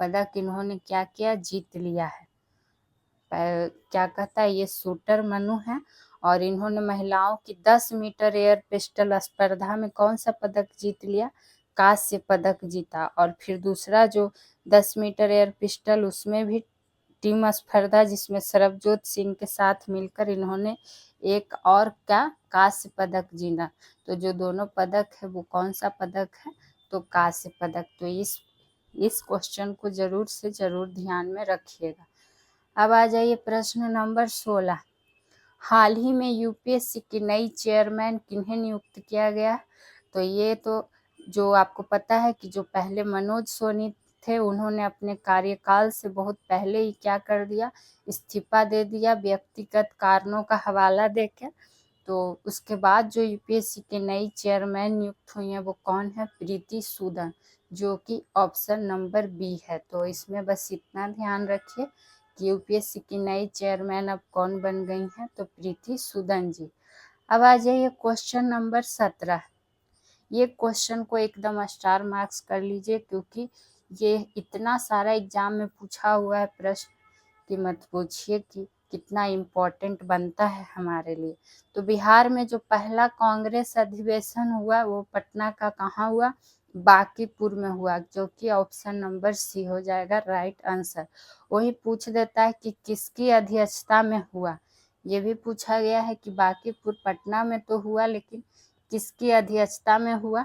पदक इन्होंने क्या किया, जीत लिया है। क्या कहता है, ये शूटर मनु है। और इन्होंने महिलाओं की 10 मीटर एयर पिस्टल स्पर्धा में कौन सा पदक जीत लिया, कांस्य पदक जीता। और फिर दूसरा जो 10 मीटर एयर पिस्टल उसमें भी टीम स्पर्धा जिसमें सरबजोत सिंह के साथ मिलकर इन्होंने एक और का कांस्य पदक जीता। तो जो दोनों पदक है वो कौन सा पदक है, तो कांस्य पदक। तो इस इस क्वेश्चन को जरूर से जरूर ध्यान में रखिएगा। अब आ जाइए प्रश्न नंबर 16। हाल ही में यूपीएससी की नई चेयरमैन किन्हें नियुक्त किया गया? तो ये तो जो आपको पता है कि जो पहले मनोज सोनी थे, उन्होंने अपने कार्यकाल से बहुत पहले ही क्या कर दिया, इस्तीफा दे दिया व्यक्तिगत कारणों का हवाला देकर। तो उसके बाद जो यूपीएससी की नई चेयरमैन नियुक्त हुई है वो कौन है? प्रीति सूदन, जो कि ऑप्शन नंबर बी है। तो इसमें बस इतना ध्यान रखिए कि यूपीएससी की नई चेयरमैन अब कौन बन गई हैं? तो प्रीति सूदन जी। अब आ जाइए क्वेश्चन नंबर 17। ये क्वेश्चन को एकदम स्टार मार्क्स कर लीजिए, क्योंकि ये इतना सारा एग्जाम में पूछा हुआ है प्रश्न कि मत पूछिए कि कितना इम्पोर्टेंट बनता है हमारे लिए। तो बिहार में जो पहला कांग्रेस अधिवेशन हुआ वो पटना का कहाँ हुआ? बांकीपुर में हुआ, जो कि ऑप्शन नंबर सी हो जाएगा राइट आंसर। वही पूछ देता है कि किसकी अध्यक्षता में हुआ। ये भी पूछा गया है कि बांकीपुर पटना में तो हुआ, लेकिन किसकी अध्यक्षता में हुआ?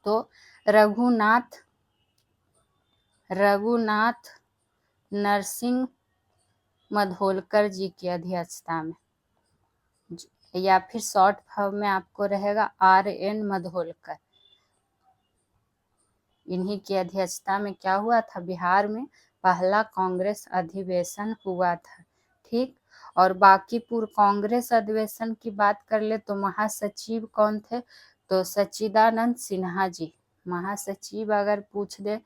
तो रघुनाथ नरसिंह मधोलकर जी की अध्यक्षता में, या फिर शॉर्ट फॉर्म में आपको रहेगा RN मधोलकर। इन्हीं की अध्यक्षता में क्या हुआ था? बिहार में पहला कांग्रेस अधिवेशन हुआ था। ठीक। और बांकीपुर कांग्रेस अधिवेशन की बात कर ले तो महासचिव कौन थे? तो सच्चिदानंद सिन्हा जी। महासचिव अगर पूछ दे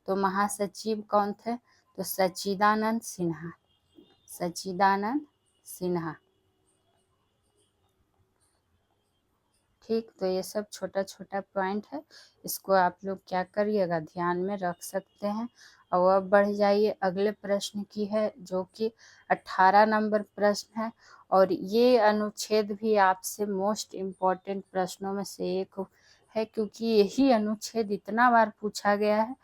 तो महासचिव कौन थे? तो सच्चिदानंद सिन्हा। ठीक। तो ये सब छोटा छोटा पॉइंट है, इसको आप लोग क्या करिएगा, ध्यान में रख सकते हैं। और अब बढ़ जाइए अगले प्रश्न की है, जो कि 18 नंबर प्रश्न है। और ये अनुच्छेद भी आपसे मोस्ट इम्पॉर्टेंट प्रश्नों में से एक है, क्योंकि यही अनुच्छेद इतना बार पूछा गया है,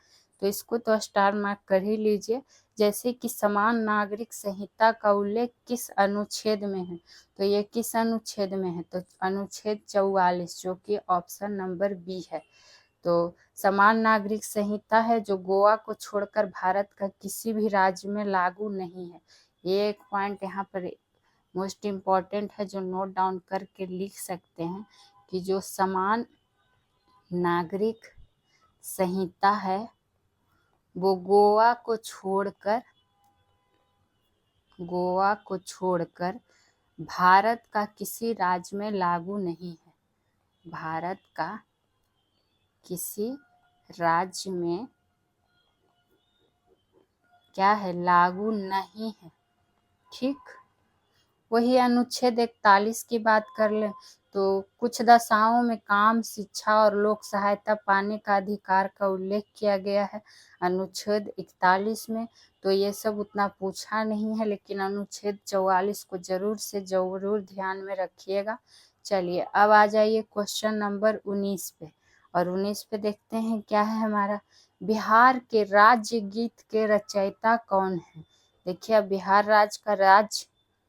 तो इसको तो स्टार मार्क कर ही लीजिए। जैसे कि समान नागरिक संहिता का उल्लेख किस अनुच्छेद में है? तो ये किस अनुच्छेद में है? तो अनुच्छेद 44, जो कि ऑप्शन नंबर बी है। तो समान नागरिक संहिता है जो गोवा को छोड़कर भारत का किसी भी राज्य में लागू नहीं है। ये एक पॉइंट यहाँ पर मोस्ट इम्पॉर्टेंट है, जो नोट डाउन करके लिख सकते हैं कि जो समान नागरिक संहिता है वो गोवा को छोड़कर भारत का किसी राज्य में लागू नहीं है। भारत का किसी राज्य में क्या है? लागू नहीं है। ठीक। वही अनुच्छेद 41 की बात कर ले तो कुछ दशाओं में काम, शिक्षा और लोक सहायता पाने का अधिकार का उल्लेख किया गया है अनुच्छेद 41 में। तो ये सब उतना पूछा नहीं है, लेकिन अनुच्छेद 44 को जरूर से जरूर ध्यान में रखिएगा। चलिए अब आ जाइए क्वेश्चन नंबर 19 पे। और 19 पे देखते हैं क्या है हमारा। बिहार के राज्य गीत के रचयिता कौन है? देखिए, अब बिहार राज्य का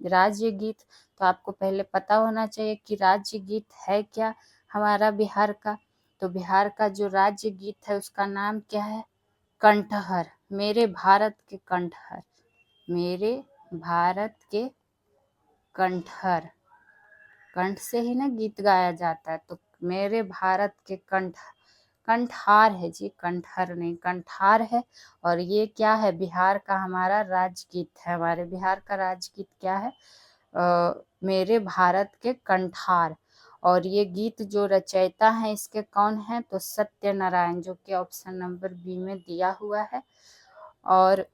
राज्य गीत, तो आपको पहले पता होना चाहिए कि राज्य गीत है क्या हमारा बिहार का। तो बिहार का जो राज्य गीत है उसका नाम क्या है? कंठहर। मेरे भारत के कंठहर। मेरे भारत के कंठहर। कंठ से ही ना गीत गाया जाता है, तो मेरे भारत के कंठार है जी, कंठहर नहीं, कंठार है। और ये क्या है? बिहार का हमारा राजगीत है। हमारे बिहार का राजगीत क्या है? मेरे भारत के कंठार। और ये गीत जो रचयिता हैं इसके कौन है? तो सत्यनारायण, जो कि ऑप्शन नंबर बी में दिया हुआ है। और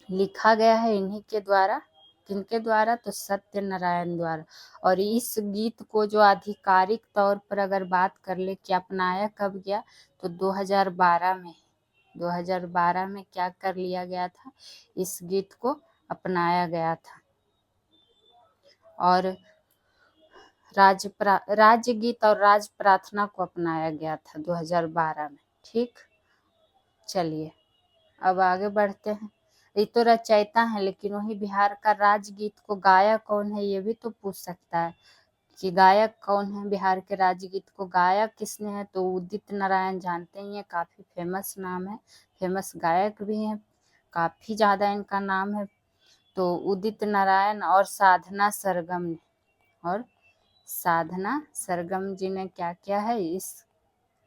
लिखा गया है इन्हीं के द्वारा। किनके द्वारा? तो सत्यनारायण द्वारा। और इस गीत को जो आधिकारिक तौर पर अगर बात कर ले कि अपनाया कब गया, तो 2012 में। 2012 में क्या कर लिया गया था? इस गीत को अपनाया गया था। और राज्य गीत और राज प्रार्थना को अपनाया गया था 2012 में। ठीक। चलिए अब आगे बढ़ते हैं। ये तो रचयिता है, लेकिन वही बिहार का राजगीत को गाया कौन है, ये भी तो पूछ सकता है कि गायक कौन है? बिहार के राजगीत को गाया किसने है? तो उदित नारायण, जानते ही हैं, काफी फेमस नाम है, फेमस गायक भी हैं, काफ़ी ज़्यादा इनका नाम है। तो उदित नारायण और साधना सरगम जी ने क्या किया है, इस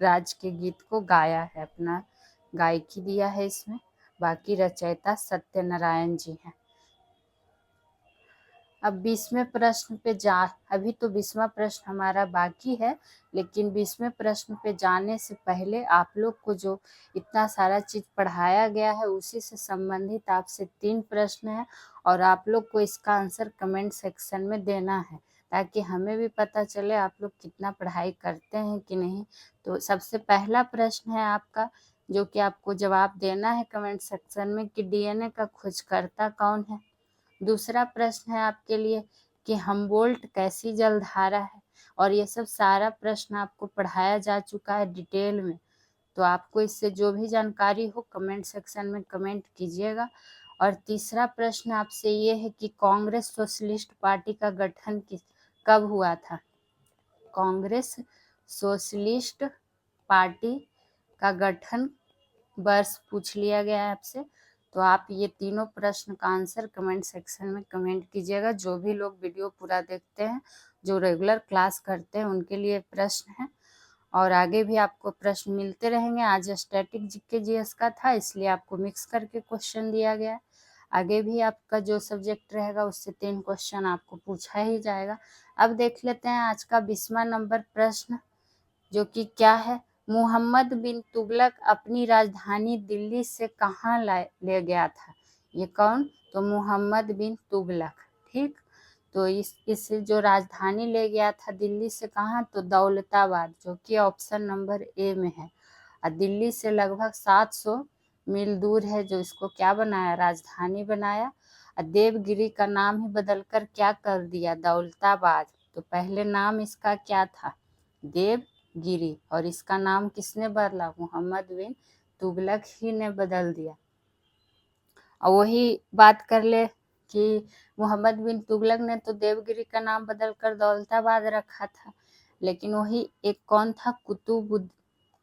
राज के गीत को गाया है, अपना गायकी दिया है इसमें। बाकी रचयिता सत्यनारायण जी हैं। अब 20वें प्रश्न पे अभी तो 20वां प्रश्न हमारा बाकी है, लेकिन 20वें प्रश्न पे जाने से पहले आप लोग को जो इतना सारा चीज पढ़ाया गया है उसी से संबंधित आपसे 3 प्रश्न है, और आप लोग को इसका आंसर कमेंट सेक्शन में देना है, ताकि हमें भी पता चले आप लोग कितना पढ़ाई करते हैं कि नहीं। तो सबसे पहला प्रश्न है आपका, जो कि आपको जवाब देना है कमेंट सेक्शन में, कि डीएनए का खोजकर्ता कौन है। दूसरा प्रश्न है आपके लिए कि हम्बोल्ट कैसी जलधारा है, और ये सब सारा प्रश्न आपको पढ़ाया जा चुका है डिटेल में। तो आपको इससे जो भी जानकारी हो कमेंट सेक्शन में कमेंट कीजिएगा। और तीसरा प्रश्न आपसे ये है कि कांग्रेस सोशलिस्ट पार्टी का गठन कब हुआ था। कांग्रेस सोशलिस्ट पार्टी का गठन वर्ष पूछ लिया गया है आपसे। तो आप ये तीनों प्रश्न का आंसर कमेंट सेक्शन में कमेंट कीजिएगा। जो भी लोग वीडियो पूरा देखते हैं, जो रेगुलर क्लास करते हैं, उनके लिए प्रश्न है, और आगे भी आपको प्रश्न मिलते रहेंगे। आज स्टैटिक जीके जीएस का था, इसलिए आपको मिक्स करके क्वेश्चन दिया गया है। आगे भी आपका जो सब्जेक्ट रहेगा उससे 3 क्वेश्चन आपको पूछा ही जाएगा। अब देख लेते हैं आज का 20वां नंबर प्रश्न, जो कि क्या है, मोहम्मद बिन तुगलक अपनी राजधानी दिल्ली से कहाँ ले गया था। ये कौन, तो मोहम्मद बिन तुगलक। ठीक, तो इस जो राजधानी ले गया था दिल्ली से कहाँ, तो दौलताबाद, जो कि ऑप्शन नंबर ए में है। और दिल्ली से लगभग 700 मील दूर है, जो इसको क्या बनाया, राजधानी बनाया। और देवगिरी का नाम ही बदलकर क्या कर दिया, दौलताबाद। तो पहले नाम इसका क्या था, देवगिरी, और इसका नाम किसने बदला, मोहम्मद बिन तुगलक ही ने बदल दिया। और वही बात कर ले कि मोहम्मद बिन तुगलक ने तो देवगिरी का नाम बदलकर दौलताबाद रखा था, लेकिन वही एक कौन था,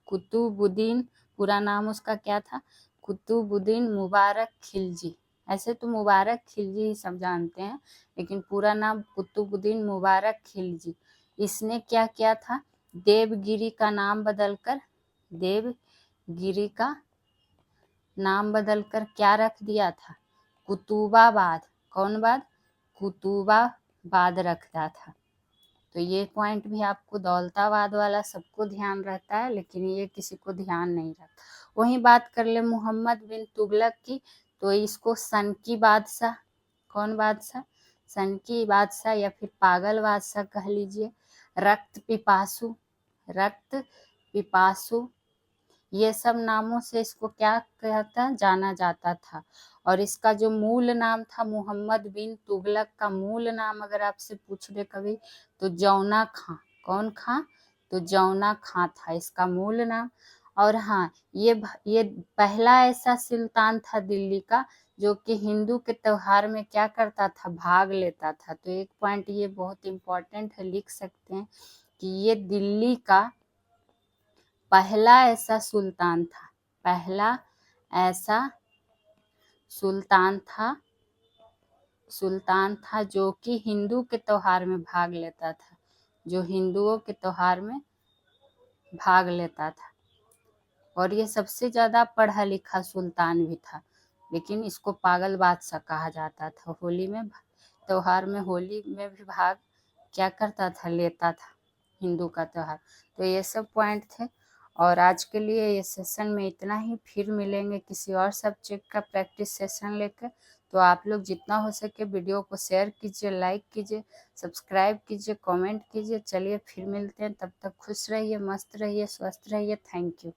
कुतुबुद्दीन, पूरा नाम उसका क्या था, कुतुबुद्दीन मुबारक खिलजी। ऐसे तो मुबारक खिलजी ही सब जानते हैं, लेकिन पूरा नाम कुतुबुद्दीन मुबारक खिलजी। इसने क्या किया था, देवगिरी का नाम बदलकर क्या रख दिया था, कुतुबाबाद। कौन बाद, कुतुबाबाद रख दिया था। तो ये पॉइंट भी आपको दौलताबाद वाला सबको ध्यान रहता है, लेकिन ये किसी को ध्यान नहीं रहता। वहीं बात कर ले मोहम्मद बिन तुगलक की, तो इसको सनकी बादशाह, कौन बादशाह, सनकी बादशाह या फिर पागल बादशाह कह लीजिए, रक्त पिपासु, ये सब नामों से इसको क्या कहता जाना जाता था। और इसका जो मूल नाम था, मोहम्मद बिन तुगलक का मूल नाम अगर आपसे पूछ ले कभी, तो जौना खां। कौन खां, तो जौना खां था इसका मूल नाम। और हाँ, ये पहला ऐसा सुल्तान था दिल्ली का जो कि हिंदू के त्योहार में क्या करता था, भाग लेता था। तो एक पॉइंट ये बहुत इम्पोर्टेंट है, लिख सकते हैं कि ये दिल्ली का पहला ऐसा सुल्तान था जो कि हिंदू के त्योहार में भाग लेता था, जो हिंदुओं के त्योहार में भाग लेता था। और ये सबसे ज्यादा पढ़ा लिखा सुल्तान भी था, लेकिन इसको पागल बादशाह कहा जाता था। त्योहार में होली में भी भाग क्या करता था, लेता था, हिंदू का त्योहार। तो ये सब पॉइंट थे, और आज के लिए ये सेशन में इतना ही। फिर मिलेंगे किसी और सब्जेक्ट का प्रैक्टिस सेशन लेकर। तो आप लोग जितना हो सके वीडियो को शेयर कीजिए, लाइक कीजिए, सब्सक्राइब कीजिए, कमेंट कीजिए। चलिए फिर मिलते हैं, तब तक खुश रहिए, मस्त रहिए, स्वस्थ रहिए। Thank you.